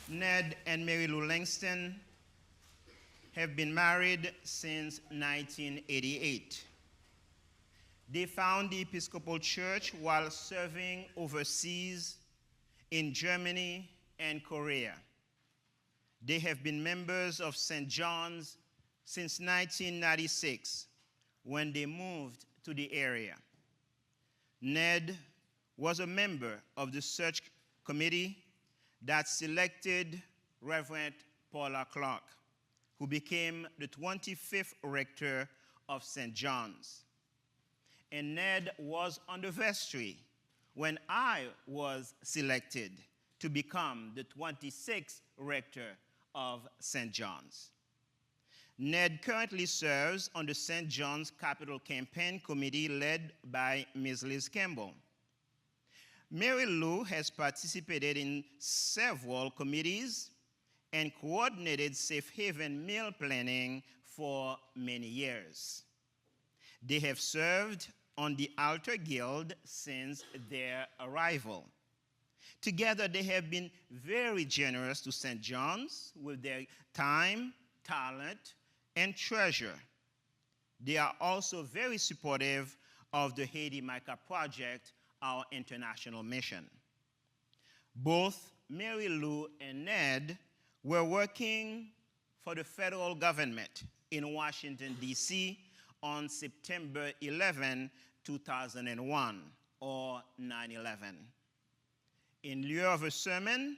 Ned and Mary Lou Langston have been married since 1988. They found the Episcopal Church while serving overseas in Germany and Korea. They have been members of St. John's since 1996 when they moved to the area. Ned was a member of the search committee that selected Reverend Paula Clark, who became the 25th rector of St. John's. And Ned was on the vestry when I was selected to become the 26th rector of St. John's. Ned currently serves on the St. John's Capital Campaign Committee led by Ms. Liz Campbell. Mary Lou has participated in several committees and coordinated Safe Haven meal planning for many years. They have served on the Altar Guild since their arrival. Together, they have been very generous to St. John's with their time, talent, and treasure. They are also very supportive of the Haiti Micah Project, our international mission. Both Mary Lou and Ned were working for the federal government in Washington, D.C. on September 11, 2001, or 9/11. In lieu of a sermon,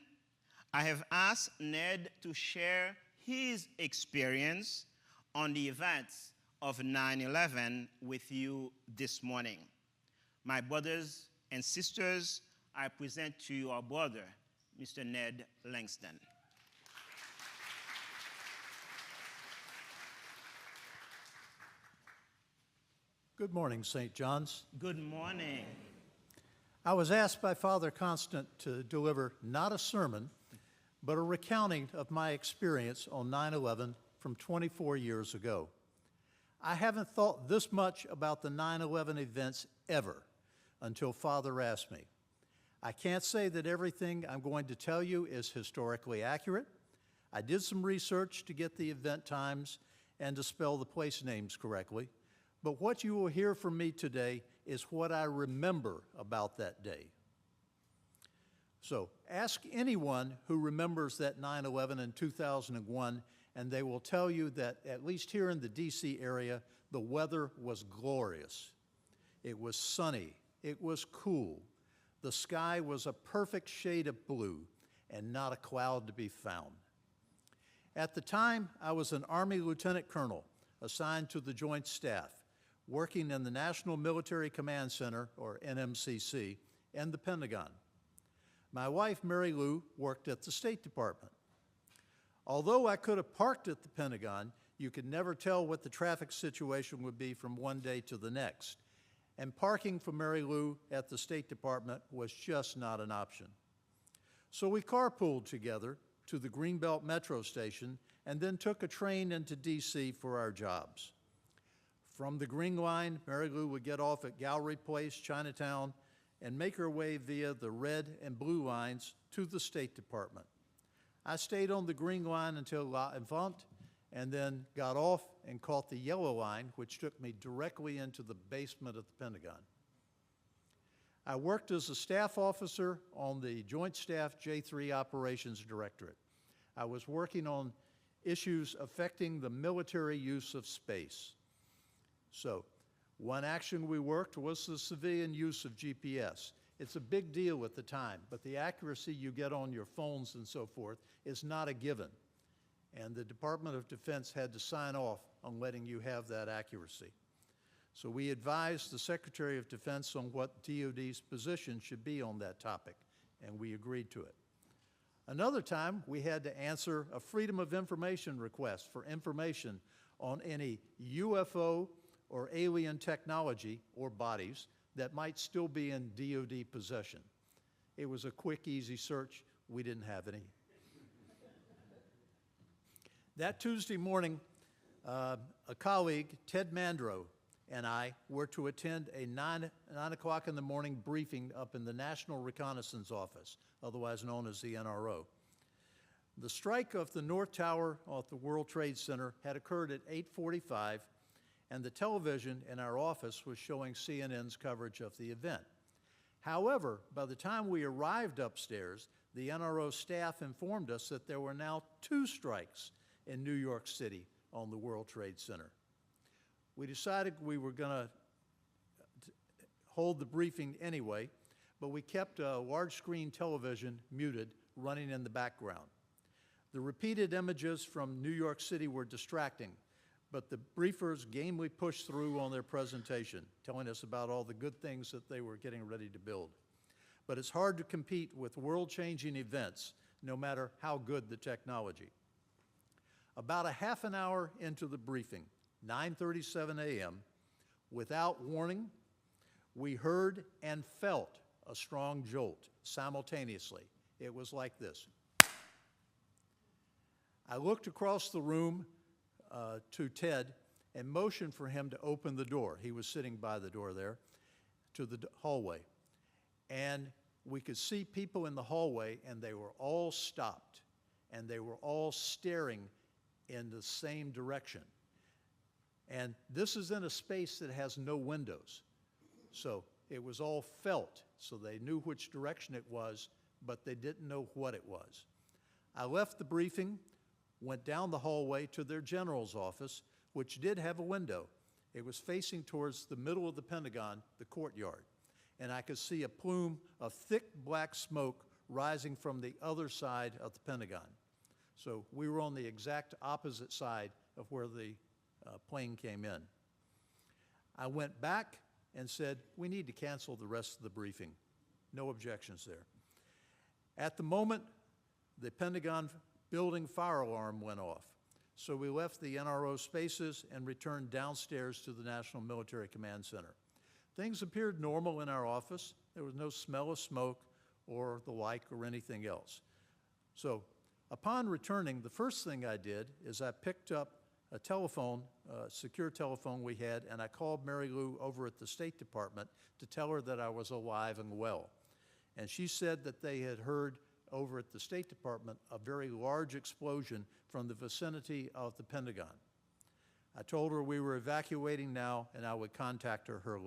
I have asked Ned to share his experience on the events of 9/11 with you this morning. My brothers and sisters, I present to you our brother, Mr. Ned Langston. Good morning, St. John's. Good morning. I was asked by Father Constant to deliver not a sermon, but a recounting of my experience on 9/11 from 24 years ago. I haven't thought this much about the 9/11 events ever until Father asked me. I can't say that everything I'm going to tell you is historically accurate. I did some research to get the event times and to spell the place names correctly. But what you will hear from me today is what I remember about that day. So ask anyone who remembers that 9/11 in 2001, and they will tell you that at least here in the DC area, the weather was glorious. It was sunny, it was cool. The sky was a perfect shade of blue and not a cloud to be found. At the time, I was an Army Lieutenant Colonel assigned to the Joint Staff, working in the National Military Command Center, or NMCC, and the Pentagon. My wife, Mary Lou, worked at the State Department. Although I could have parked at the Pentagon, you could never tell what the traffic situation would be from one day to the next. And parking for Mary Lou at the State Department was just not an option. So we carpooled together to the Greenbelt Metro Station and then took a train into DC for our jobs. From the Green Line, Mary Lou would get off at Gallery Place, Chinatown, and make her way via the red and blue lines to the State Department. I stayed on the Green Line until La Infante, and then got off and caught the yellow line, which took me directly into the basement of the Pentagon. I worked as a staff officer on the Joint Staff J3 Operations Directorate. I was working on issues affecting the military use of space. So, one action we worked was the civilian use of GPS. It's a big deal at the time, but the accuracy you get on your phones and so forth is not a given. And the Department of Defense had to sign off on letting you have that accuracy. So we advised the Secretary of Defense on what DoD's position should be on that topic, and we agreed to it. Another time, we had to answer a Freedom of Information request for information on any UFO or alien technology or bodies that might still be in DoD possession. It was a quick, easy search. We didn't have any. That Tuesday morning, a colleague, Ted Mandro, and I were to attend a 9 o'clock in the morning briefing up in the National Reconnaissance Office, otherwise known as the NRO. The strike of the North Tower at the World Trade Center had occurred at 8:45, and the television in our office was showing CNN's coverage of the event. However, by the time we arrived upstairs, the NRO staff informed us that there were now 2 strikes in New York City on the World Trade Center. We decided we were going to hold the briefing anyway, but we kept a large screen television muted, running in the background. The repeated images from New York City were distracting, but the briefers gamely pushed through on their presentation, telling us about all the good things that they were getting ready to build. But it's hard to compete with world-changing events, no matter how good the technology. About a half an hour into the briefing, 9:37 a.m., without warning, we heard and felt a strong jolt simultaneously. It was like this. I looked across the room to Ted and motioned for him to open the door. He was sitting by the door there to the hallway. And we could see people in the hallway, and they were all stopped, and they were all staring in the same direction. And this is in a space that has no windows. So it was all felt, so they knew which direction it was, but they didn't know what it was. I left the briefing, went down the hallway to their general's office, which did have a window. It was facing towards the middle of the Pentagon, the courtyard, and I could see a plume of thick black smoke rising from the other side of the Pentagon. So we were on the exact opposite side of where the plane came in. I went back and said, we need to cancel the rest of the briefing. No objections there. At the moment, the Pentagon building fire alarm went off. So we left the NRO spaces and returned downstairs to the National Military Command Center. Things appeared normal in our office. There was no smell of smoke or the like or anything else. So upon returning, the first thing I did is I picked up a telephone, a secure telephone we had, and I called Mary Lou over at the State Department to tell her that I was alive and well. And she said that they had heard over at the State Department a very large explosion from the vicinity of the Pentagon. I told her we were evacuating now and I would contact her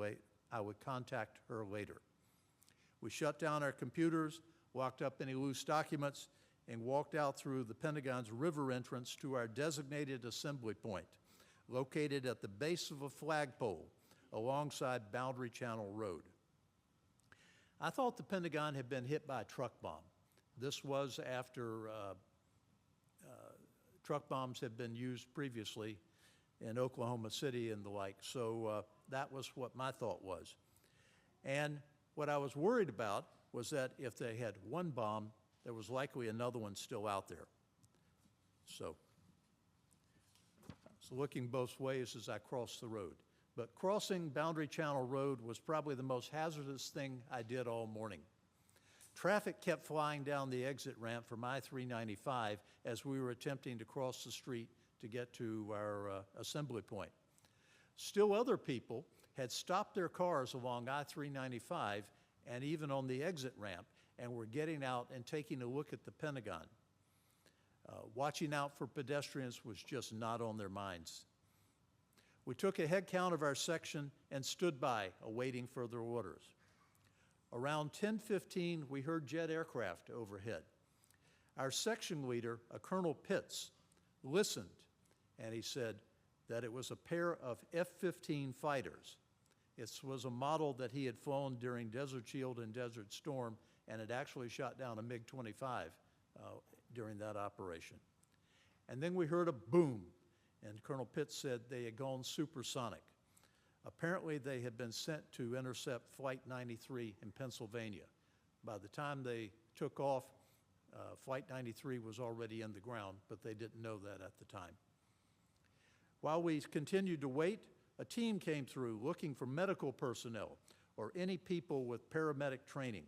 later. We shut down our computers, locked up any loose documents, and walked out through the Pentagon's river entrance to our designated assembly point, located at the base of a flagpole alongside Boundary Channel Road. I thought the Pentagon had been hit by a truck bomb. This was after truck bombs had been used previously in Oklahoma City and the like, so that was what my thought was. And what I was worried about was that if they had one bomb, there was likely another one still out there. So looking both ways as I crossed the road. But crossing Boundary Channel Road was probably the most hazardous thing I did all morning. Traffic kept flying down the exit ramp from I-395 as we were attempting to cross the street to get to our assembly point. Still other people had stopped their cars along I-395 and even on the exit ramp and were getting out and taking a look at the Pentagon. Watching out for pedestrians was just not on their minds. We took a head count of our section and stood by, awaiting further orders. Around 10:15, we heard jet aircraft overhead. Our section leader, a Colonel Pitts, listened, and he said that it was a pair of F-15 fighters. It was a model that he had flown during Desert Shield and Desert Storm, and had actually shot down a MiG-25 during that operation. And then we heard a boom, and Colonel Pitts said they had gone supersonic. Apparently, they had been sent to intercept Flight 93 in Pennsylvania. By the time they took off, Flight 93 was already in the ground, but they didn't know that at the time. While we continued to wait, a team came through looking for medical personnel or any people with paramedic training.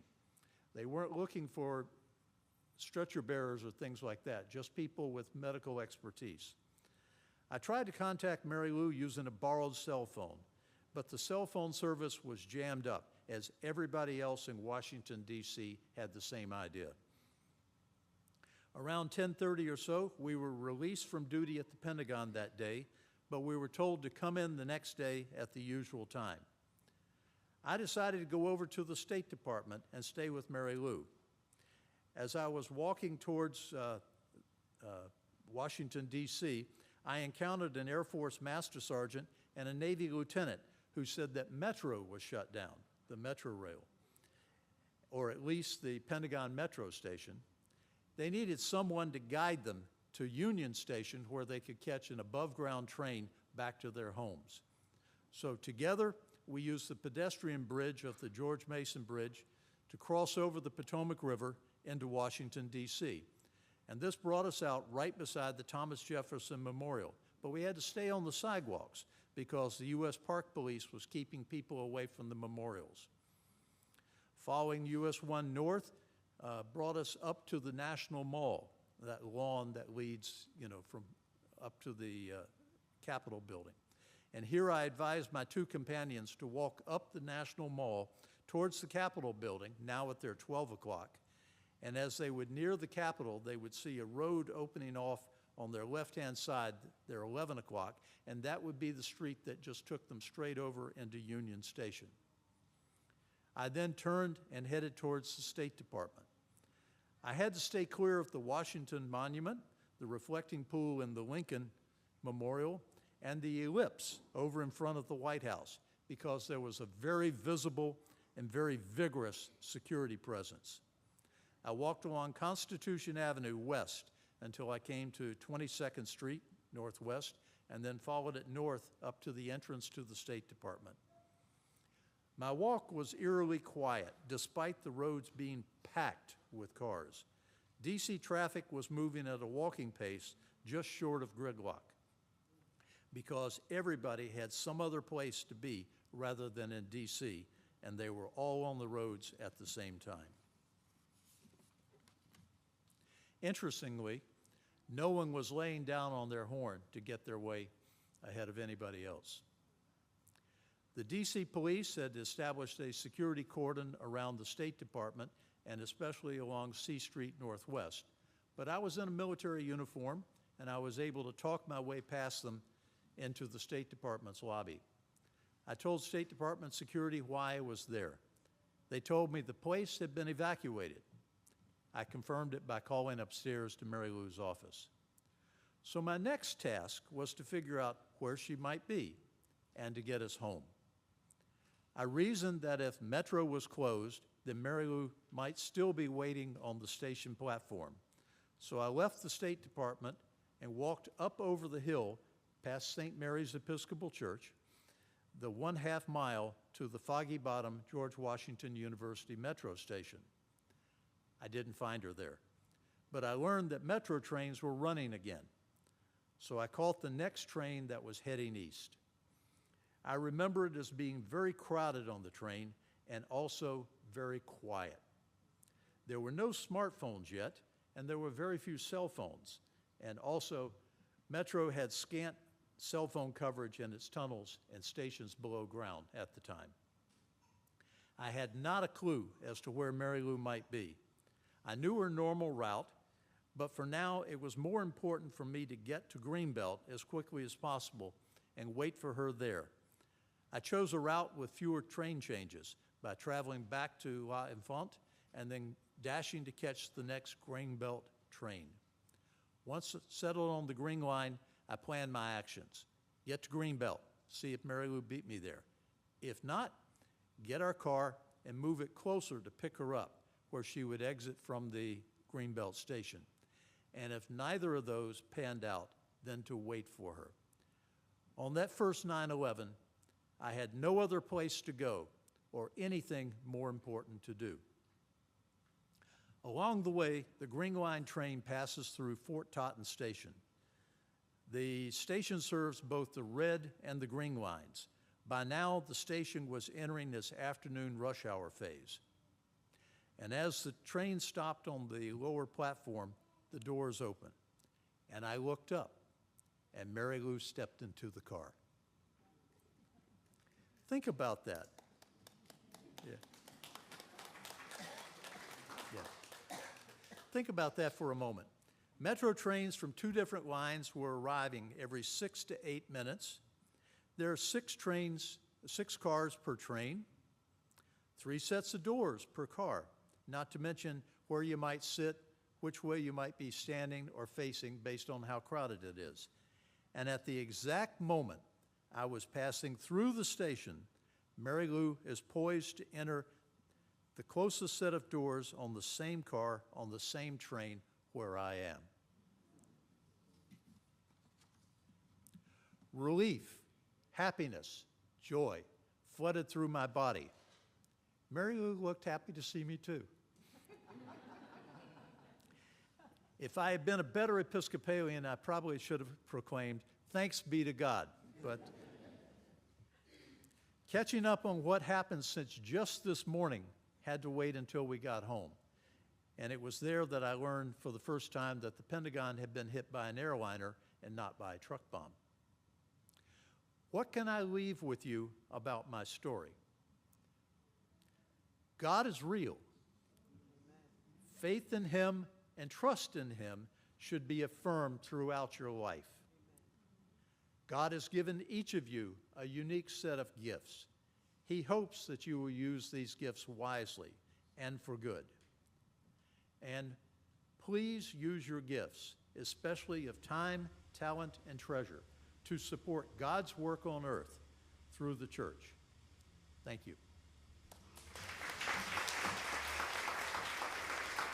They weren't looking for stretcher bearers or things like that, just people with medical expertise. I tried to contact Mary Lou using a borrowed cell phone, but the cell phone service was jammed up, as everybody else in Washington, D.C. had the same idea. Around 10:30 or so, we were released from duty at the Pentagon that day, but we were told to come in the next day at the usual time. I decided to go over to the State Department and stay with Mary Lou. As I was walking towards Washington, D.C., I encountered an Air Force Master Sergeant and a Navy lieutenant who said that Metro was shut down, the Metro Rail, or at least the Pentagon Metro Station. They needed someone to guide them to Union Station where they could catch an above-ground train back to their homes. So together, we used the pedestrian bridge of the George Mason Bridge to cross over the Potomac River into Washington, D.C. And this brought us out right beside the Thomas Jefferson Memorial. But we had to stay on the sidewalks because the U.S. Park Police was keeping people away from the memorials. Following US 1 North brought us up to the National Mall, that lawn that leads, from up to the Capitol building. And here I advised my two companions to walk up the National Mall towards the Capitol building, now at their 12 o'clock. And as they would near the Capitol, they would see a road opening off on their left-hand side, their 11 o'clock, and that would be the street that just took them straight over into Union Station. I then turned and headed towards the State Department. I had to stay clear of the Washington Monument, the reflecting pool in the Lincoln Memorial, and the ellipse over in front of the White House because there was a very visible and very vigorous security presence. I walked along Constitution Avenue West until I came to 22nd Street Northwest and then followed it north up to the entrance to the State Department. My walk was eerily quiet despite the roads being packed with cars. DC traffic was moving at a walking pace just short of gridlock because everybody had some other place to be rather than in DC, and they were all on the roads at the same time. Interestingly, no one was laying down on their horn to get their way ahead of anybody else. The DC police had established a security cordon around the State Department and especially along C Street Northwest. But I was in a military uniform and I was able to talk my way past them into the State Department's lobby. I told State Department security why I was there. They told me the place had been evacuated. I confirmed it by calling upstairs to Mary Lou's office. So my next task was to figure out where she might be and to get us home. I reasoned that if Metro was closed, then Mary Lou might still be waiting on the station platform. So I left the State Department and walked up over the hill past St. Mary's Episcopal Church, the 1/2 mile to the Foggy Bottom George Washington University Metro station. I didn't find her there, but I learned that Metro trains were running again. So I caught the next train that was heading east. I remember it as being very crowded on the train and also very quiet. There were no smartphones yet, and there were very few cell phones. And also, Metro had scant cell phone coverage in its tunnels and stations below ground at the time. I had not a clue as to where Mary Lou might be. I knew her normal route, but for now it was more important for me to get to Greenbelt as quickly as possible and wait for her there. I chose a route with fewer train changes by traveling back to La Infante and then dashing to catch the next Greenbelt train. Once settled on the Green Line, I planned my actions. Get to Greenbelt, see if Mary Lou beat me there. If not, get our car and move it closer to pick her up, where she would exit from the Greenbelt station. And if neither of those panned out, then to wait for her. On that first 9/11, I had no other place to go or anything more important to do. Along the way, the Green Line train passes through Fort Totten Station. The station serves both the red and the green lines. By now, the station was entering its afternoon rush hour phase. And as the train stopped on the lower platform, the doors opened. And I looked up, and Mary Lou stepped into the car. Think about that. Yeah. Yeah. Think about that for a moment. Metro trains from 2 different lines were arriving every 6 to 8 minutes. There are 6 cars per train, 3 sets of doors per car, not to mention where you might sit, which way you might be standing or facing based on how crowded it is. And at the exact moment I was passing through the station, Mary Lou is poised to enter the closest set of doors on the same car, on the same train where I am. Relief, happiness, joy flooded through my body. Mary Lou looked happy to see me too. If I had been a better Episcopalian, I probably should have proclaimed, "Thanks be to God." But catching up on what happened since just this morning had to wait until we got home. And it was there that I learned for the first time that the Pentagon had been hit by an airliner and not by a truck bomb. What can I leave with you about my story? God is real. Faith in Him and trust in Him should be affirmed throughout your life. God has given each of you a unique set of gifts. He hopes that you will use these gifts wisely and for good. And please use your gifts, especially of time, talent, and treasure, to support God's work on earth through the church. Thank you.